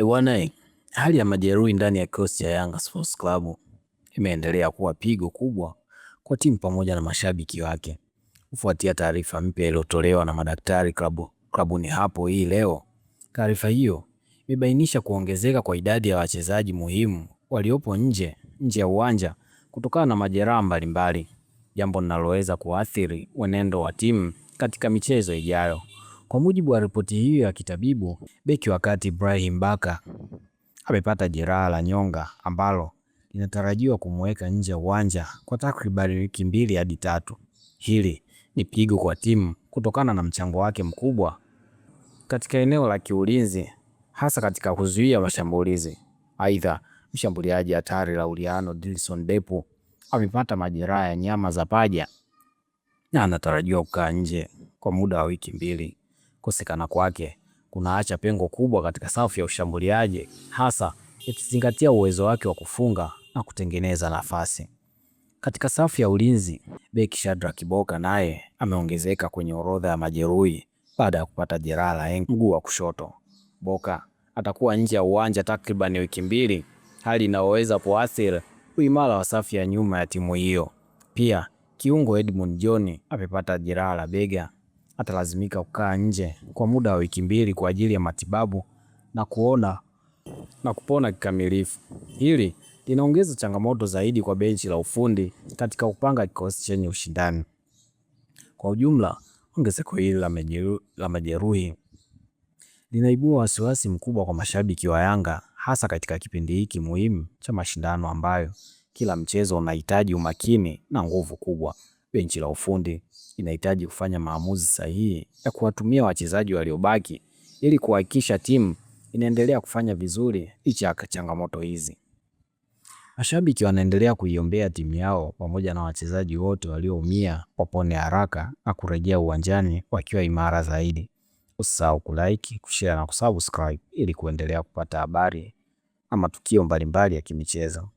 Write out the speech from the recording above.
Bwana, hali ya majeruhi ndani ya kikosi cha Yanga Sports Club imeendelea kuwa pigo kubwa kwa timu pamoja na mashabiki wake. Kufuatia taarifa mpya iliyotolewa na madaktari klabuni hapo hii leo. Taarifa hiyo imebainisha kuongezeka kwa idadi ya wachezaji muhimu waliopo nje ya uwanja kutokana na majeraha mbalimbali, jambo linaloweza kuathiri mwenendo wa timu katika michezo ijayo. Kwa mujibu wa ripoti hiyo ya kitabibu, beki wa kati Ibrahim Baka amepata jeraha la nyonga ambalo linatarajiwa kumweka nje ya uwanja kwa takriban wiki 2 hadi 3. Hili ni pigo kwa timu kutokana na mchango wake mkubwa katika eneo la kiulinzi, hasa katika kuzuia mashambulizi. Aidha, mshambuliaji hatari Laureano Dilson Depu amepata majeraha ya nyama za paja na anatarajiwa kukaa nje kwa muda wa wiki 2. Kukosekana kwake kunaacha pengo kubwa katika safu ya ushambuliaji, hasa ikizingatia uwezo wake wa kufunga na kutengeneza nafasi. Katika safu ya ulinzi, beki Shadrack Boka naye ameongezeka kwenye orodha ya majeruhi baada ya kupata jeraha la mguu wa kushoto. Boka atakuwa nje ya uwanja takriban wiki 2, hali inayoweza kuathiri uimara wa safu ya nyuma ya timu hiyo. Pia kiungo Edmund John amepata jeraha la bega, atalazimika kukaa nje kwa muda wa wiki 2 kwa ajili ya matibabu na kupona kikamilifu. Hili linaongeza changamoto zaidi kwa benchi la ufundi katika kupanga kikosi chenye ushindani. Kwa ujumla, ongezeko hili la majeruhi linaibua wasiwasi mkubwa kwa mashabiki wa Yanga, hasa katika kipindi hiki muhimu cha mashindano ambayo kila mchezo unahitaji umakini na nguvu kubwa. Benchi la ufundi inahitaji kufanya maamuzi sahihi ya kuwatumia wachezaji waliobaki ili kuhakikisha timu inaendelea kufanya vizuri licha ya changamoto hizi. Mashabiki wanaendelea kuiombea timu yao pamoja na wachezaji wote walioumia wapone haraka na kurejea uwanjani wakiwa imara zaidi. Usisahau kulike, kushare na kusubscribe ili kuendelea kupata habari na matukio mbalimbali ya kimichezo.